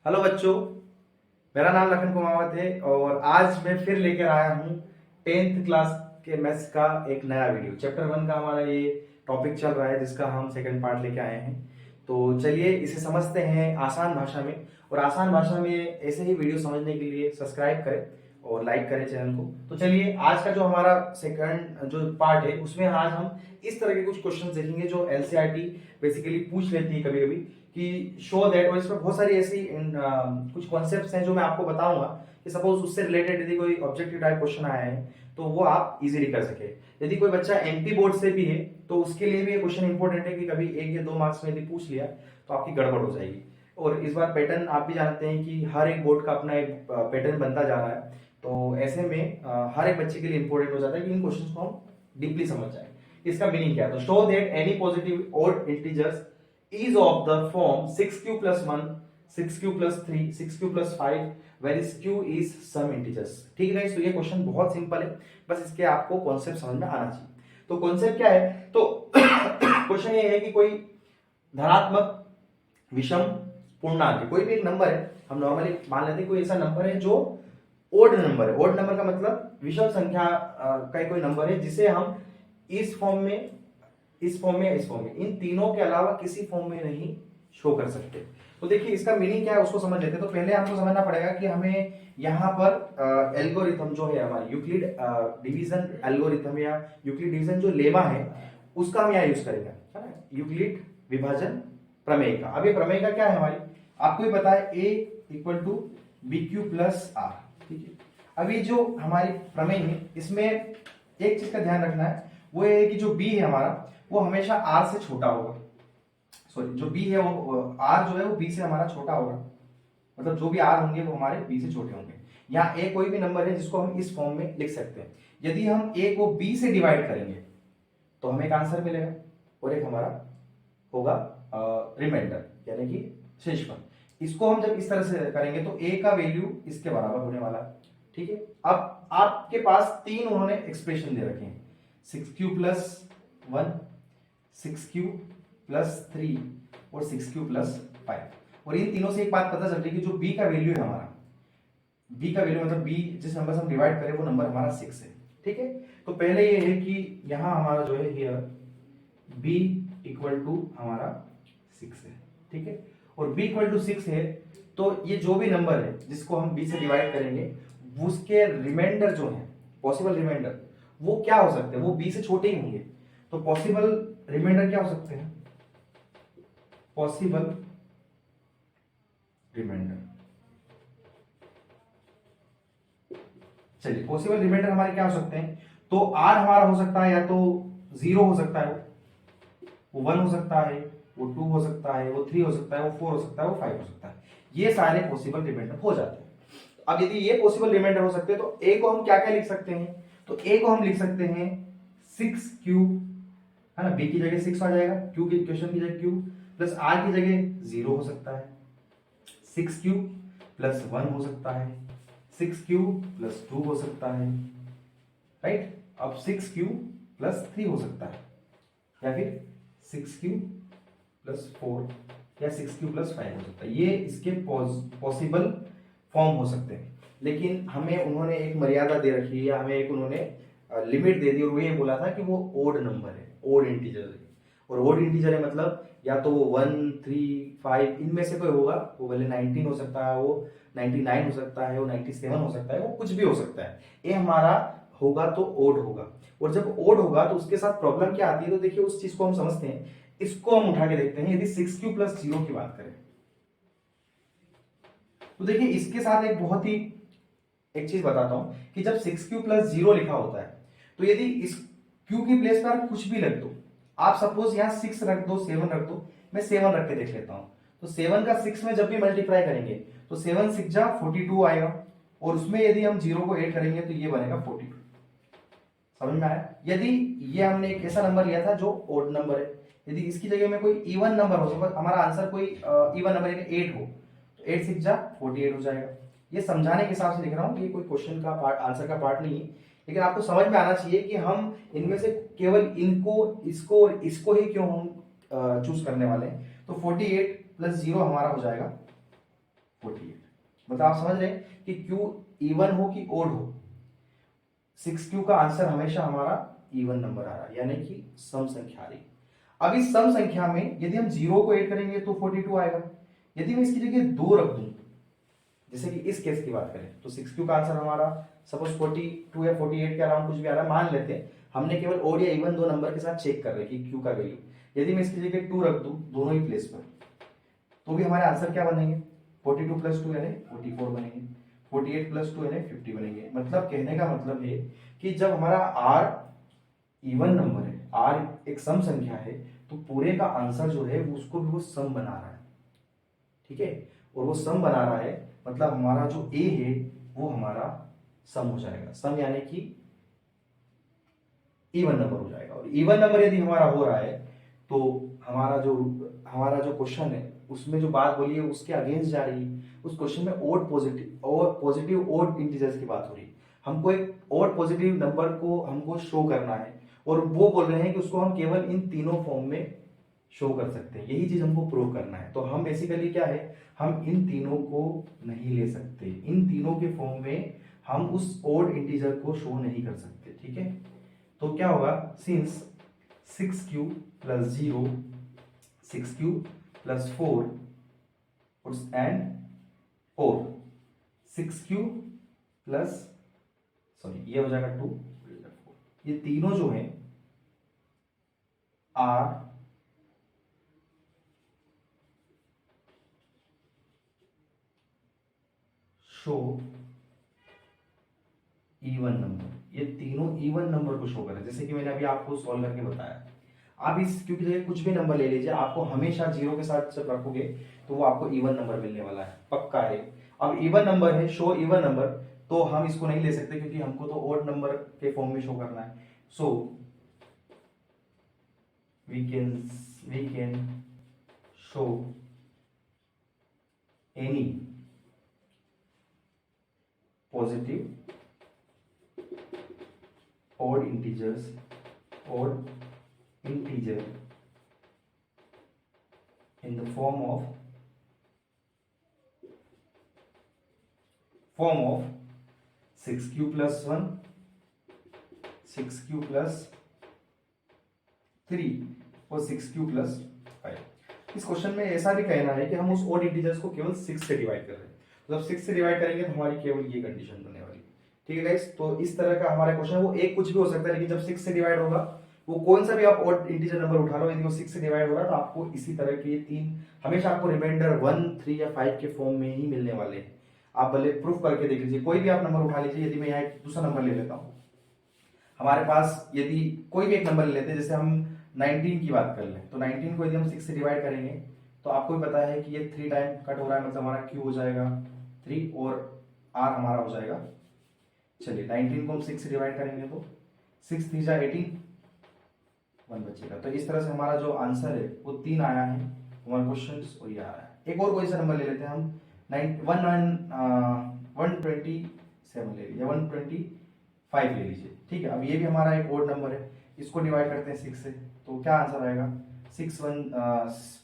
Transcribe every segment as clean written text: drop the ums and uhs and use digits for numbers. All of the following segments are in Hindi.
हेलो बच्चों, मेरा नाम लखन कुमावत है और आज मैं फिर लेकर आया हूँ 10th क्लास के मैथ्स का एक नया वीडियो। चैप्टर 1 का हमारा ये टॉपिक चल रहा है जिसका हम सेकंड पार्ट लेके आए हैं। तो चलिए इसे समझते हैं आसान भाषा में। और आसान भाषा में ऐसे ही वीडियो समझने के लिए सब्सक्राइब करें और लाइक करें चैनल को। तो चलिए आज का जो हमारा सेकंड जो पार्ट है उसमें आज हम इस तरह के कुछ क्वेश्चन देखेंगे जो एनसीईआरटी बेसिकली पूछ लेती है कभी कभी कि शो दैट। और इसमें बहुत सारी ऐसी कुछ कॉन्सेप्ट्स हैं जो मैं आपको बताऊंगा कि सपोज उससे रिलेटेड यदि कोई ऑब्जेक्टिव टाइप क्वेश्चन आया है तो वो आप इजीली कर सके। यदि कोई बच्चा एमपी बोर्ड से भी है तो उसके लिए भी ये क्वेश्चन इंपॉर्टेंट है कि कभी 1 या 2 मार्क्स में यदि पूछ लिया तो आपकी गड़बड़ हो जाएगी। और इस बार पैटर्न आप भी जानते हैं कि हर एक बोर्ड का अपना एक पैटर्न बनता जा रहा है। तो ऐसे में हर एक बच्चे के लिए इंपॉर्टेंट हो जाता है कि इन क्वेश्चंस को हम डीपली समझ जाए। इसका मीनिंग क्या है? तो show that any positive odd integers is of the form 6q plus 1, 6q plus 3, 6q plus 5 where is q is some integers। ठीक है, तो ये क्वेश्चन बहुत सिंपल है, बस इसके आपको कॉन्सेप्ट समझ में आना चाहिए। तो कॉन्सेप्ट क्या है? तो क्वेश्चन ये है कि कोई धनात्मक विषम पूर्णांक कोई भी एक नंबर है, हम नॉर्मली मान लेते हैं कोई ऐसा नंबर है जो ओड नंबर है। ओड नंबर का मतलब विषम संख्या का कोई नंबर है जिसे हम इस फॉर्म में, इस फॉर्म में, इस फॉर्म में, इन तीनों के अलावा किसी फॉर्म में नहीं शो कर सकते। तो देखिए इसका मीनिंग क्या है उसको समझ लेते हैं। तो पहले हमको समझना पड़ेगा कि हमें यहाँ पर एल्गोरिथम जो है हमारी यूक्लिड डिवीजन एल्गोरिथम या यूक्लिड डिवीजन जो लेमा है उसका हम यहाँ यूज करेंगे, है ना, यूक्लिड विभाजन प्रमेय का। अब ये प्रमेय का क्या है हमारी, आपको ही पता है, a equal to B Q plus R. ठीक है, अभी जो हमारी प्रमेय है इसमें एक चीज का ध्यान रखना है, वो ये है कि जो b है हमारा वो हमेशा r से छोटा होगा। सॉरी, जो b है वो r जो है वो b से हमारा छोटा होगा, मतलब जो भी r होंगे वो हमारे b से छोटे होंगे। यहाँ a कोई भी नंबर है जिसको हम इस फॉर्म में लिख सकते हैं। यदि हम a को b से डिवाइड करेंगे तो हमें एक आंसर मिलेगा और एक हमारा होगा रिमाइंडर यानी कि शेषफल। इसको हम जब इस तरह से करेंगे तो a का वैल्यू इसके बराबर होने वाला है। ठीक है, अब आपके पास तीन उन्होंने एक्सप्रेशन दे रखे हैं, 6q प्लस 1, 6q प्लस 3 और 6q प्लस 5। और इन तीनों से एक बात पता चल रही है कि जो b का वैल्यू है हमारा, b का वैल्यू मतलब b जिस नंबर से हम डिवाइड करें वो नंबर हमारा 6 है। ठीक है, तो पहले ये है कि यहां हमारा जो है हियर b इक्वल टू हमारा 6 है। ठीक है, और b इक्वल टू 6 है तो ये जो भी नंबर है जिसको हम b से डिवाइड करेंगे उसके रिमाइंडर जो है, पॉसिबल रिमाइंडर, वो क्या हो सकते हैं? वो b से छोटे ही होंगे। तो पॉसिबल रिमाइंडर क्या हो सकते हैं? पॉसिबल रिमाइंडर, चलिए पॉसिबल रिमाइंडर हमारे क्या हो सकते हैं? तो r हमारा हो सकता है या तो 0 हो सकता है, वो 1 हो सकता है, वो 2 हो सकता है, वो 3 हो सकता है, वो 4 हो सकता है, वो 5 हो सकता है। ये सारे पॉसिबल रिमाइंडर हो जाते हैं। अब यदि ये पॉसिबल रिमाइंडर हो सकते हैं तो a को हम क्या क्या लिख सकते हैं? तो a को हम लिख सकते हैं 6q, है ना, b की जगह 6 आ जाएगा, q की इक्वेशन की जगह q, प्लस r की जगह 0 हो सकता है, 6q प्लस 1 हो सकता है, 6q प्लस 2 हो सकता है, राइट। अब 6q प्लस 3 हो सकता है, या फिर 6q प्लस 4 या 6q प्लस 5 हो सकता है। ये इसके पॉसिबल फॉर्म हो सकते हैं। लेकिन हमें उन्होंने एक मर्यादा दे रखी है या हमें एक उन्होंने लिमिट दे दी और वो ये बोला था कि वो ओड नंबर है, ओड इंटीजर है। और ओड इंटीजर है मतलब या तो वो 1, 3, 5 इनमें से कोई होगा, वो भले 19 हो सकता है, वो 99 हो सकता है, वो 97 हो सकता है, वो कुछ भी हो सकता है। ये हमारा होगा तो ओड होगा। और जब ओड होगा तो उसके साथ प्रॉब्लम क्या आती है? तो देखिए उस चीज को हम समझते हैं, इसको हम उठा के देखते हैं। यदि 6q प्लस 0 की बात करें तो देखिए इसके साथ एक चीज बताता हूं कि जब 6q प्लस 0 लिखा होता है तो यदि इस q की प्लेस पर कुछ भी रख दो, आप सपोज यहां 6 रख दो, 7 रख दो, मैं 7 रख के देख लेता हूं। तो 7 का 6 में जब भी मल्टीप्लाई करेंगे तो 7 6 जा 42 आएगा, और उसमें यदि हम 0 को ऐड करेंगे तो ये बनेगा 42। समझ में आया? यदि ये हमने एक ऐसा नंबर लिया था जो ओड नंबर है, यदि इसकी जगह में कोई इवन नंबर हो, सपोज हमारा आंसर कोई इवन नंबर यानी 8 हो, तो 8 6 जा 48 हो जाएगा। ये समझाने के हिसाब से लिख रहा हूँ, ये कोई क्वेश्चन का पार्ट, आंसर का पार्ट नहीं है, लेकिन आपको समझ में आना चाहिए कि हम इनमें से केवल इनको, इसको और इसको ही क्यों हम चूज करने वाले हैं। तो 48 प्लस 0 हमारा हो जाएगा 48। मतलब आप समझ रहे हैं कि क्यू इवन हो कि ओड हो, 6Q का आंसर हमेशा हमारा इवन नंबर आ रहा है, यानी कि सम संख्या आ रही। अब इस सम संख्या में यदि हम 0 को ऐड करेंगे तो 42 आएगा। यदि मैं इसकी जगह 2 रख दूं, जैसे कि इस केस की बात करें, तो 6Q का आंसर हमारा सपोज 42 या 48 के अराउंड कुछ भी आ रहा है, मान लेते हैं। हमने केवल ओड या इवन दो नंबर के साथ चेक कर रहे हैं कि Q का वैल्यू। यदि मैं इसकी जगह 2 रख दूं दोनों ही प्लेस पर, तो भी हमारे आंसर क्या बनेंगे, 42 प्लस 2 यानी 44 बनेंगे, 48 प्लस 2 यानी 50 बनेंगे। मतलब कहने का मतलब है कि जब हमारा R इवन नंबर है, R एक सम संख्या है, तो पूरे का आंसर जो है उसको भी वो सम बना रहा है, ठीक है। और वो सम बना रहा है मतलब हमारा जो A है वो हमारा सम हो जाएगा, सम यानी कि इवन नंबर हो जाएगा। और इवन नंबर यदि हमारा हो रहा है तो हमारा जो क्वेश्चन है उसमें जो बात बोली है उसके अगेंस्ट जा रही है। उस क्वेश्चन में ओड पॉजिटिव ओड इंटीजर्स की बात हो रही है। हमको एक ओड पॉजिटिव नंबर को हमको शो करना है, और वो बोल रहे हैं कि उसको हम केवल इन तीनों फॉर्म में शो कर सकते हैं, यही चीज हमको प्रूव करना है। तो हम बेसिकली क्या है, हम इन तीनों को नहीं ले सकते, इन तीनों के फॉर्म में हम उस ओड इंटीजर को शो नहीं कर सकते, ठीक है। तो क्या होगा, since 6Q plus 0, 6Q plus 4 and 4, 6Q plus sorry ये हो जाएगा 2, ये तीनों जो है आर शो इवन नंबर, ये तीनों इवन नंबर को शो करें। जैसे कि मैंने अभी आपको सॉल्व करके बताया, आप इस क्यू की जगह कुछ भी नंबर ले लीजिए, आपको हमेशा 0 के साथ जब रखोगे तो वो आपको इवन नंबर मिलने वाला है, पक्का है। अब इवन नंबर है, शो इवन नंबर, तो हम इसको नहीं ले सकते क्योंकि हमको तो ओड नंबर के फॉर्म में शो करना है। So we can show any positive odd integer in the form of 6Q plus 1, 6Q plus 3 और 6Q plus 5। इस क्वेश्चन में ऐसा भी कहना है कि हम उस odd इंटीजर्स को केवल 6 से डिवाइड कर रहे हैं, तो जब 6 से डिवाइड करेंगे तो हमारी केवल ये कंडीशन बनने वाली है, ठीक है गाइस। तो इस तरह का हमारा क्वेश्चन है, वो एक कुछ भी हो सकता है, लेकिन जब 6 से डिवाइड होगा, वो कौन सा भी आप ऑड इंटीजर नंबर उठा लो, यदि वो 6 से डिवाइड हो रहा है तो आपको इसी तरह के तीन हमेशा आपको रिमाइंडर 1, 3 या 5 के फॉर्म में ही मिलने वाले हैं। आप भले प्रूफ करके देख लीजिए, कोई भी आप नंबर उठा लीजिए। यदि मैं यहाँ एक दूसरा नंबर ले लेता हूँ, हमारे पास यदि कोई भी एक नंबर ले लेते हैं, जैसे हम 19 की बात कर लें, तो 19 को यदि हम 6 से डिवाइड करेंगे तो आपको भी पता है कि ये 3 टाइम कट हो रहा है, मतलब हमारा Q हो जाएगा 3 और R हमारा हो जाएगा। चलिए 19 को हम 6 से डिवाइड करेंगे तो 6 3 जा 18, 1 बचेगा। तो इस तरह से हमारा जो आंसर है वो 3 आया है हमारे क्वेश्चन, और ये आ रहा है। एक और कोई सा नंबर ले लेते हैं हम, 127 ले लीजिए, 125 ले लीजिए, ठीक है। अब ये भी हमारा एक ओड नंबर है, इसको डिवाइड करते हैं 6 से, तो क्या आंसर आएगा, 6 1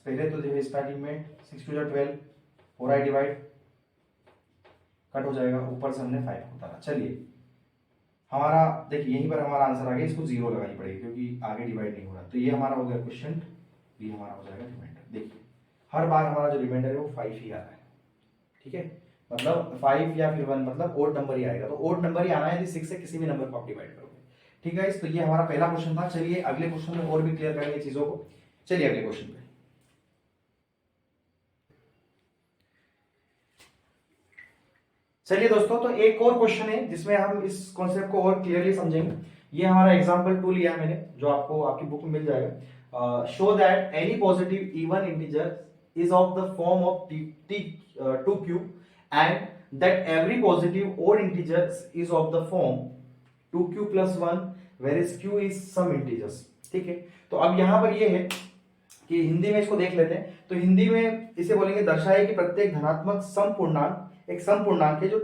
पहले तो देखिए स्टार्टिंग में 6 2 12 हो रहा है डिवाइड, कट हो जाएगा, ऊपर से हमने 5 उतारा। चलिए हमारा देखिए यहीं पर हमारा आंसर आ गया, इसको 0 लगानी पड़ेगी क्योंकि आगे डिवाइड नहीं हो रहा। तो ये हमारा हो गया क्वेश्चन, ये हमारा हो जाएगा रिमाइंडर। देखिए हर बार हमारा जो रिमाइंडर है वो 5 ही आ रहा है, ठीक है। मतलब 5 या फिर 1, मतलब ओड नंबर ही आएगा, तो ओड नंबर ही आना है यदि 6 से किसी भी नंबर को आप डिवाइड करोगे, ठीक है। तो ये हमारा पहला क्वेश्चन था। चलिए अगले क्वेश्चन में और भी क्लियर करेंगे चीजों को। चलिए अगले क्वेश्चन पे, चलिए दोस्तों, तो एक और क्वेश्चन है जिसमें हम इस कॉन्सेप्ट को और क्लियरली समझेंगे। ये हमारा एग्जांपल 2 लिया है मैंने, जो आपको आपकी बुक में मिल जाएगा। Show that any positive even integer is of the form of 2Q and that every positive odd integer is of the form 2Q plus 1 whereas Q is some integers, ठीक है। तो अब यहां पर ये है कि हिंदी में इसको देख लेते हैं। तो हिंदी में इसे बोलेंगे, दर्शाए कि प्रत्येक धनात्मक सम पूर्णांक एक सम पूर्णांक है जो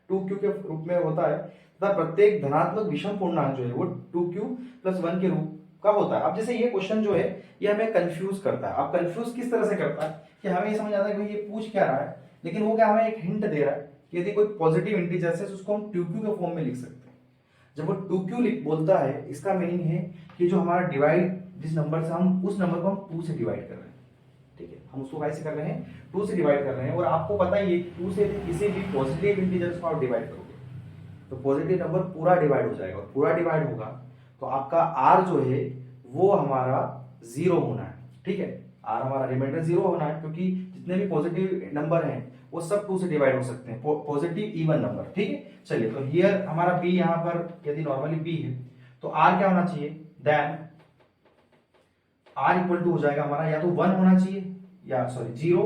2Q के रूप में होता है, तथा प्रत्येक धनात्मक विषम पूर्णांक जो है वो 2Q plus 1 के रूप का होता है। अब जैसे ये क्वेश्चन जो है ये हमें कंफ्यूज करता है। अब कंफ्यूज किस तरह से करता है कि हमें ये समझ आता है कि ये पूछ क्या रहा है, लेकिन वो क्या हमें एक हिंट दे रहा है कि यदि कोई पॉजिटिव इंटीजर्स है तो उसको हम 2q के फॉर्म में लिख सकते हैं। जब वो 2q बोलता है, इसका मीनिंग है कि जो हमारा डिवाइड, जिस नंबर से हम, उस नंबर को हम 2 से डिवाइड कर रहे हैं। ठीक है, हम उसको कैसे कर रहे हैं, 2 से डिवाइड कर रहे हैं। और आपको पता ही है कि 2 से किसी भी पॉजिटिव इंटीजर्स को आप डिवाइड करोगे तो पॉजिटिव नंबर पूरा डिवाइड हो जाएगा, और पूरा डिवाइड होगा तो आपका r जो है वो हमारा 0 होना है। ठीक है, r हमारा रिमाइंडर 0 होना है, क्योंकि जितने भी पॉजिटिव नंबर हैं वो सब 2 से डिवाइड हो सकते हैं, पॉजिटिव इवन नंबर। ठीक है, चलिए तो हियर हमारा b यहाँ पर यदि नॉर्मली b है तो r क्या होना चाहिए, देन r इक्वल टू हो जाएगा हमारा या तो 1 होना चाहिए, या सॉरी 0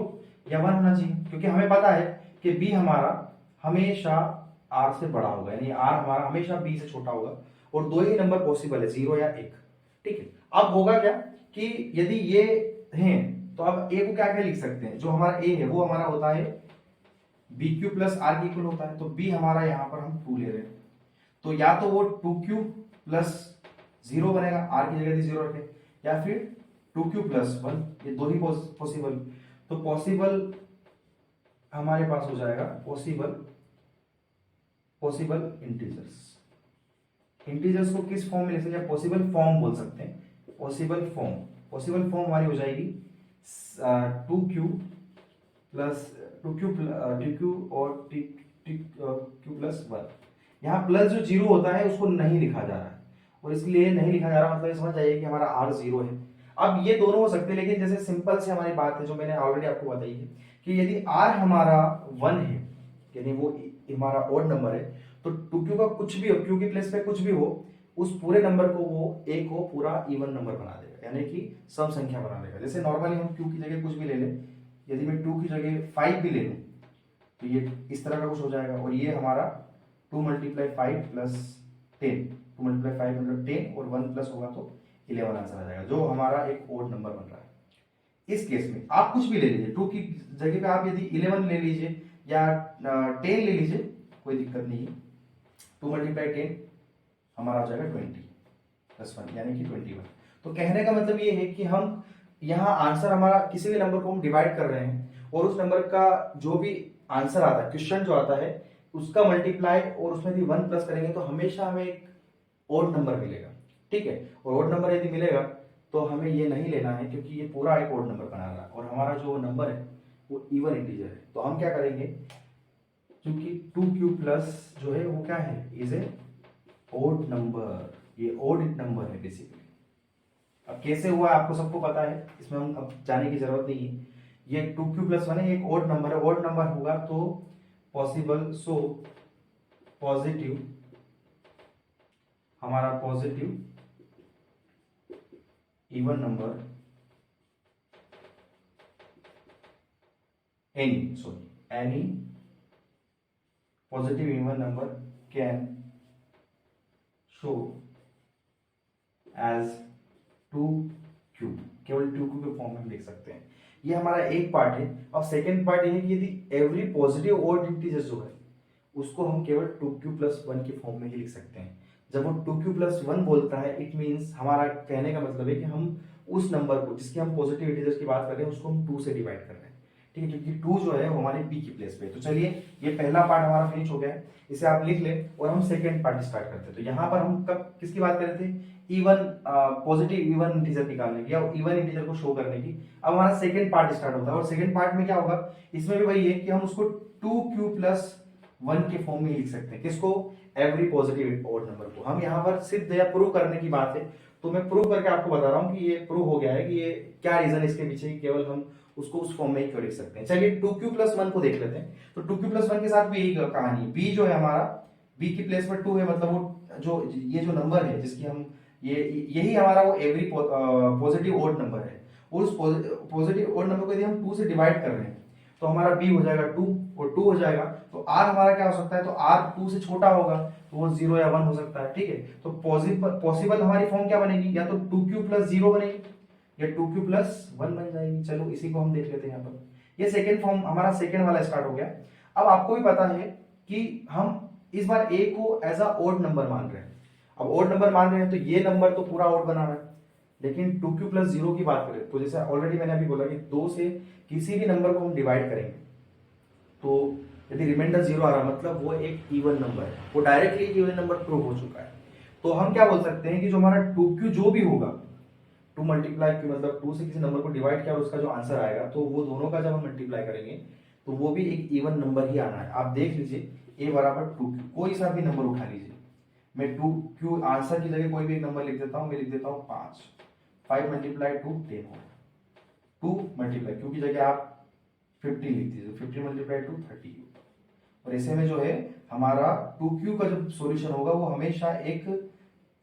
या 1 होना चाहिए, क्योंकि हमें पता है कि b हमारा हमेशा r से बड़ा होगा, यानी r हमारा हमेशा b से छोटा होगा, और दो ही नंबर पॉसिबल है, 0 या 1। ठीक है, अब होगा क्या कि यदि ये हैं तो अब a को क्या क्या लिख सकते हैं, जो हमारा a है वो हमारा होता है bq प्लस r के इक्वल होता है, तो b हमारा यहाँ पर हम 2 ले रहे हैं, तो या तो वो 2q प्लस 0 बनेगा, r की जगह 0 रखें, या फिर 2q प्लस 1, ये दो ही पॉसिबल। तो पॉसिबल हमारे पास हो जाएगा पॉसिबल इंटीजर्स को किस फॉर्म में लिख सकते हैं, पॉसिबल फॉर्म बोल सकते हैं, पॉसिबल फॉर्म हमारी हो जाएगी 2q प्लस 2q और q प्लस 1। यहाँ प्लस जो 0 होता है उसको नहीं लिखा जा रहा है, और इसलिए नहीं लिखा जा रहा मतलब समझ जाइए कि हमारा r 0 है। अब ये दोनों हो सकते हैं, लेकिन जैसे सिंपल से हमारी बात है जो मैंने ऑलरेडी आपको बताई है कि यदि r हमारा 1 है, यानी वो हमारा ऑड नंबर है, तो 2q का कुछ भी हो, q की प्लेस पे कुछ भी हो, उस पूरे नंबर को वो a को पूरा इवन नंबर बना देगा, यानी कि सम संख्या बना देगा। जैसे नॉर्मली हम q की जगह कुछ भी ले लें, यदि मैं 2 की जगह 5 भी ले लूं तो ये इस तरह का कुछ हो जाएगा, और ये हमारा 2 मल्टीप्लाई 5 प्लस 10, 2 मल्टीप्लाई 5 मतलब 10, और 1 प्लस होगा तो 11 आंसर आ जाएगा, जो हमारा एक ओड नंबर बन रहा है। इस केस में आप कुछ भी ले लीजिए, 2 की जगह पे आप यदि 11 ले लीजिए या 10 ले लीजिए, कोई दिक्कत नहीं है। 2 मल्टीप्लाई 10 हमारा आ जाएगा 20 प्लस 1, यानी कि 21। तो कहने का मतलब ये है कि हम यहाँ आंसर हमारा किसी भी नंबर को हम डिवाइड कर रहे हैं, और उस नंबर का जो भी आंसर आता है, क्वेश्चन जो आता है, उसका मल्टीप्लाई और उसमें भी 1 प्लस करेंगे तो हमेशा हमें एक ओड नंबर मिलेगा। ठीक है, और ओड नंबर यदि मिलेगा तो हमें ये नहीं लेना है, क्योंकि ये पूरा एक ओड नंबर बना रहा है, और हमारा जो नंबर है वो इवन इंटीजर है। तो हम क्या करेंगे, क्योंकि 2q प्लस जो है वो क्या है, इज ए ओड नंबर, ये ओड नंबर है बेसिकली। अब कैसे हुआ आपको सबको पता है, इसमें हम अब जाने की जरूरत नहीं है। ये 2q प्लस 1 है, एक ओड नंबर है, ओड नंबर होगा तो पॉसिबल, सो पॉजिटिव, हमारा positive even number any positive even number can show as 2q, केवल 2q के फॉर्म में हम लिख सकते हैं। ये हमारा एक पार्ट है। अब सेकेंड पार्ट ये है कि यदि एवरी पॉजिटिव ऑड इंटीजर जो है उसको हम केवल 2q प्लस 1 के फॉर्म में ही लिख सकते हैं। जब वो 2q प्लस 1 बोलता है, इट मीन्स हमारा कहने का मतलब है कि हम उस नंबर को जिसकी हम पॉजिटिव इंटीजर्स की बात कर रहे हैं उसको हम 2 से डिवाइड कर रहे हैं। ठीक है, क्योंकि 2 जो है वो हमारे p की प्लेस पे है। तो चलिए ये पहला पार्ट हमारा फिनिश हो गया है, इसे आप लिख लें और हम सेकेंड पार्ट स्टार्ट करते हैं। तो यहाँ पर हम कब किसकी बात कर रहे थे, इवन पॉजिटिव इवन इंटीजर निकालने की या इवन इंटीजर को शो करने की। अब हमारा सेकेंड पार्ट स्टार्ट होता है, और सेकेंड पार्ट में क्या होगा, इसमें भी वही है कि हम उसको 2q प्लस 1 के फॉर्म में लिख सकते हैं। किसको, एवरी पॉजिटिव ऑड नंबर को। हम यहाँ पर सिद्ध या प्रूव करने की बात है, तो मैं प्रूव करके आपको बता रहा हूँ कि ये प्रूव हो गया है कि ये क्या रीजन इसके पीछे, केवल हम उसको उस फॉर्म में ही क्यों लिख सकते हैं। चलिए 2q प्लस 1 को देख लेते हैं। तो 2q प्लस 1 के साथ भी यही कहानी है, b जो है हमारा, b की प्लेस पर 2 है, मतलब वो जो ये जो नंबर है जिसकी हम यही हमारा वो एवरी पॉजिटिव ऑड नंबर है, और उस पॉजिटिव ऑड नंबर को यदि हम 2 से डिवाइड कर रहे हैं तो हमारा b हो जाएगा 2 और 2 हो जाएगा, तो r हमारा क्या हो सकता है, तो r 2 से छोटा होगा तो वो 0 या 1 हो सकता है। ठीक है, तो पॉसिबल हमारी फॉर्म क्या बनेगी, या तो 2q प्लस 0 बनेगी या 2q प्लस 1 बन जाएगी। चलो इसी को हम देख लेते हैं। यहाँ पर ये सेकेंड फॉर्म हमारा सेकेंड वाला स्टार्ट हो गया। अब आपको भी पता है कि हम इस बार a को एज अ ओड नंबर मान रहे हैं। अब ओड नंबर मान रहे हैं तो ये नंबर तो पूरा ओड बना रहा है, लेकिन 2q प्लस 0 की बात करें तो जैसे ऑलरेडी मैंने अभी बोला कि 2 से किसी भी नंबर को हम डिवाइड करेंगे तो यदि रिमाइंडर 0 आ रहा मतलब वो एक इवन नंबर है, वो डायरेक्टली इवन नंबर प्रूव हो चुका है। तो हम क्या बोल सकते हैं कि जो हमारा 2q जो भी होगा, 2 मल्टीप्लाई q मतलब 2 से किसी नंबर को डिवाइड किया और उसका जो आंसर आएगा, तो वो दोनों का जब हम मल्टीप्लाई करेंगे तो वो भी एक इवन नंबर ही आना है। आप देख लीजिए a बराबर 2q, कोई सा भी नंबर उठा लीजिए, मैं 2q आंसर की जगह कोई भी एक नंबर लिख देता हूं, मैं लिख देता हूं 5, 5 मल्टीप्लाई 2 10 हो, 2 मल्टीप्लाई q की जगह आप 15 लिख दीजिए, 15 मल्टीप्लाई 2 30। और ऐसे में जो है हमारा 2q का जो सॉल्यूशन होगा वो हमेशा एक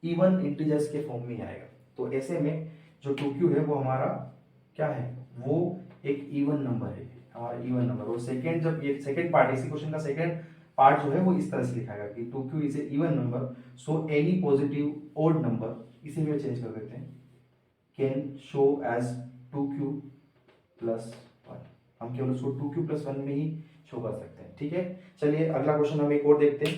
इवन इंटीजर्स के फॉर्म में आएगा। तो ऐसे में जो 2q है वो हमारा क्या है, वो एक इवन नंबर है, हमारा इवन नंबर। और सेकंड, जब ये सेकंड पार्ट, इसी क्वेश्चन का सेकंड पार्ट जो है वो इस तरह से लिखा गया कि 2q is a even number, so any positive odd number, इसी में चेंज कर देते हैं, can show as 2q plus 1। हम केवल उसको 2q प्लस 1 में ही शो कर सकते हैं। ठीक है, चलिए अगला क्वेश्चन हम एक और देखते हैं।